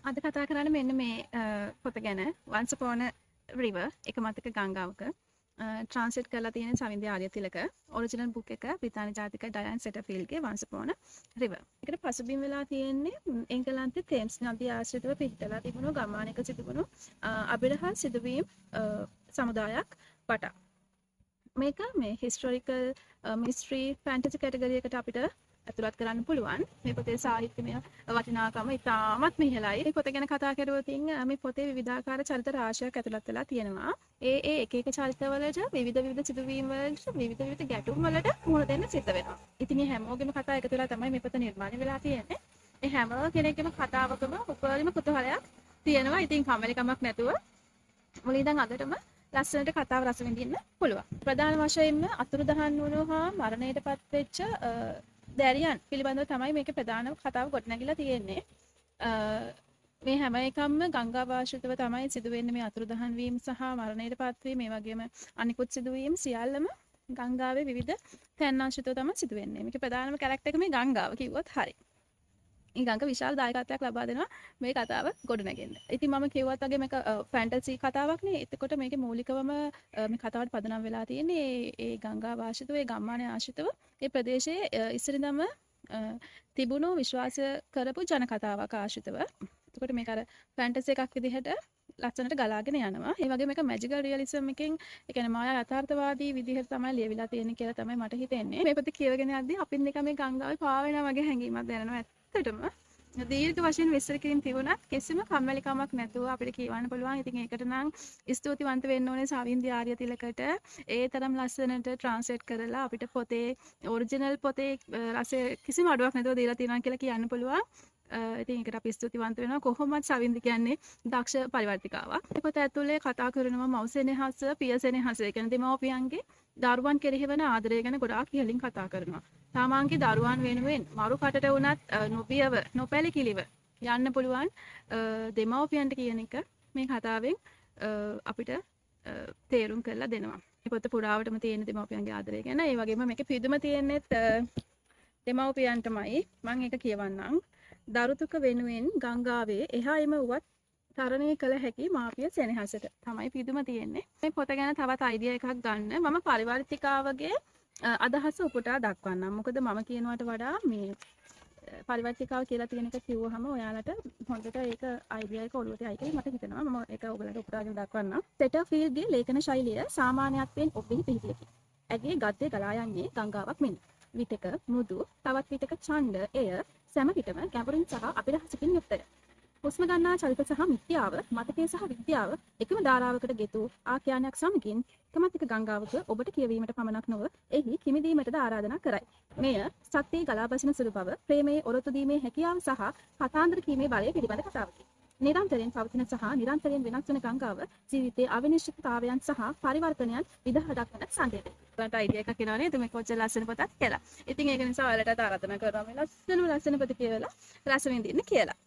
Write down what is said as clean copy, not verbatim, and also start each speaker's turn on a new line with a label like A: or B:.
A: අද කතා කරන්න මෙන්න මේ පොත ගැන once upon a river එක මතක ගංගාවක ට්‍රාන්ස්ලේට් කරලා තියෙන සවින්දි ආර්යතිලක ඔරිජිනල් බුක් එක බ්‍රිතාන්‍ය ජාතික ඩයන් සෙටර්ෆීල්ඩ්ගේ once upon a river. ඒකට පසුබිම් වෙලා තියෙන්නේ එංගලන්තයේ තේම්ස් නදිය ආශ්‍රිතව පිහිටලා තිබුණු ගම්මානයක සිදුවුණු අබිරහල් සිදුවීම් සමුදායක් වටා. මේක මේ හිස්ටොරිකල් මිස්ට්‍රි ෆැන්ටසි කැටගරි එකට අපිට ඇතුළත් කරන්න පුළුවන්. මේ පොතේ සාහිත්‍යමය වටිනාකම ඉතාමත් ඉහළයි. මේ පොත ගැන කතා කරුවොත් මේ පොතේ විවිධාකාර චරිත රාශියක් ඇතුළත් වෙලා තියෙනවා. ඒ එක චරිතවලට විවිධ සිදුවීම් වලට විවිධ ගැටුම් වලට මුහුණ දෙන්න සිද්ධ වෙනවා. ඉතින් මේ හැමෝගෙම කතා එකතු වෙලා තමයි මේ පොත නිර්මාණය වෙලා තියෙන්නේ. මේ හැම කෙනෙක්ගේම කතාවකම උපරිම කුතුහලයක් තියෙනවා. ඉතින් කම්මැලිකමක් නැතුව මුලින් ඉඳන් අගටම ලස්සනට කතාව රස විඳින්න පුළුවන්. ප්‍රධාන වශයෙන්ම අතුරුදහන් වුණු හා මරණයටපත් වෙච්ච දැරියන් පිළිබඳව තමයි මේක ප්‍රධාන කතාව ගොඩනැගිලා තියෙන්නේ. මේ හැම එකක්ම ගංගා වාශිතව තමයි සිදුවෙන්නේ. මේ අතුරුදහන් වීම සහ මරණයටපත් වීම මේ වගේම අනිකුත් සිදුවීම් සියල්ලම ගංගාවේ විවිධ තැන් ආශ්‍රිතව තමයි සිදුවෙන්නේ. මේකේ ප්‍රධානම කැරක්ටර් එක මේ ගංගාව කිව්වොත් හරි. මේ ගංගා විශාල දායකත්වයක් ලබා දෙනවා මේ කතාව ගොඩනගෙන්න. ඉතින් මම කිව්වත් වගේ මේක ෆැන්ටසි කතාවක් නේ. එතකොට මේකේ මූලිකවම මේ කතාවට පදනම් වෙලා තියෙන්නේ ඒ ගංගා වාශිතව ඒ ගම්මානයේ ආශ්‍රිතව ඒ ප්‍රදේශයේ ඉස්සරින්දම තිබුණු විශ්වාස කරපු ජන කතාවක් ආශ්‍රිතව. එතකොට මේක අර ෆැන්ටසි එකක් විදිහට ලස්සනට ගලාගෙන යනවා. ඒ වගේම මේක මැජිකල් රියලිසම් එකෙන් ඒ කියන්නේ මායා යථාර්ථවාදී විදිහට තමයි ලියවිලා තියෙන්නේ කියලා තමයි මට හිතෙන්නේ. මේ පොත කියවගෙන යද්දී අපින් දෙක මේ ගංගාවේ පාවෙනා වගේ හැඟීමක් දැනෙනවා. ඇත්තටම දීර්ඝ වශයෙන් විස්තර කිරීම තිබුණත් කිසිම කම්මැලිකමක් නැතුව අපිට කියවන්න පුළුවන්. ඉතින් ඒකට නම් ස්තුතිවන්ත වෙන්න ඕනේ සවින්දි ආර්යතිලකට. ඒ තරම් ලස්සනට ට්‍රාන්ස්ලේට් කරලා අපිට පොතේ ඔරිජිනල් පොතේ රසය කිසිම අඩුවක් නැතුව දීලා තියෙනවා කියලා කියන්න පුළුවන්. ඉතින් ඒකට අපි ස්තුතිවන්ත වෙනවා. කොහොමවත් සවින්දි කියන්නේ දක්ෂ පරිවර්තිකාවක්. මේ පොත ඇතුලේ කතා කරනවා මව්සෙනෙහස, පියසෙනෙහස. ඒ කියන්නේ දෙමව්පියන්ගේ දරුවන් කෙරෙහි වන ආදරය ගැන ගොඩාක් ඉහළින් කතා කරනවා. තමන්ගේ දරුවන් වෙනුවෙන් මරු කටට වුණත් නොබියව නොපැලිකිලිව යන්න පුළුවන් දෙමව්පියන්ට කියන එක මේ කතාවෙන් අපිට තේරුම් කරලා දෙනවා. මේ පොත පුරාවටම තියෙන දෙමව්පියන්ගේ ආදරය ගැන. ඒ වගේම මේකේ පිදුම තියෙනෙත් දෙමව්පියන්ටමයි. මම ඒක කියවන්නම්. දරුතුක වෙනුවෙන් ගංගාවේ එහායිම වුවත් තරණය කළ හැකි මාපිය සෙනෙහසට තමයි පිදුම තියෙන්නේ. මේ පොත ගැන තවත් අයිඩියා එකක් ගන්න මම පරිවර්තිකාවගේ අදහස උපුටා දක්වන්නම්. මොකද මම කියනවට වඩා මේ පරිවර්තිකාව කියලා තියෙන එක කිව්වහම ඔයාලට හොඳට ඒක අයිඩියා එක ඔළුවට යයි කියලා මට හිතෙනවා. මම ඒක ඔයගලට උපුටාගෙන දක්වන්නම්. සෙටර්ෆීල්ඩ්ගේ ලේඛන ශෛලිය සාමාන්‍යත්වයෙන් ඔබෙහි පිහිටියකි. ඇගේ ගද්දේ ගලා යන්නේ ගංගාවක් මෙන්. විටක මෘදු, තවත් විටක ඡණ්ඩ, එය සෑම විටම ගැඹුරින් සහ අපිරහසකින් යුක්තය. හුස්ම ගන්නා චරිත සහ මිත්‍යාව, මතකයේ සහ විද්‍යාව එකම ධාරාවකට ගෙතු ආඛ්‍යානයක් සමගින් එකමත් එක ගංගාවක ඔබට කියවීමට පමණක් නොව එහි කිමිදීමටද ආරාධනා කරයි. මෙය සත්‍යයේ ගලා බසින සුළු බව, ප්‍රේමයේ ඔරොත්තු දීමේ හැකියාව සහ කතාන්දර කීමේ බලය පිළිබඳ කතාවකි. නිරන්තරයෙන් පවතින සහ නිරන්තරයෙන් වෙනස් වන ගංගාව ජීවිතයේ අවිනිශ්චිතතාවයන් සහ පරිවර්තනයන් විදහා දක්වන සංකේතයක්. ඔයාලට අයිඩියා එකක් එනවා නේද මේ කොච්චර ලස්සන පොතක් කියලා. ඉතින් ඒක නිසා ඔයාලට ආරාධනා කරනවා මේ ලස්සන පොත කියවලා රස විඳින්න කියලා.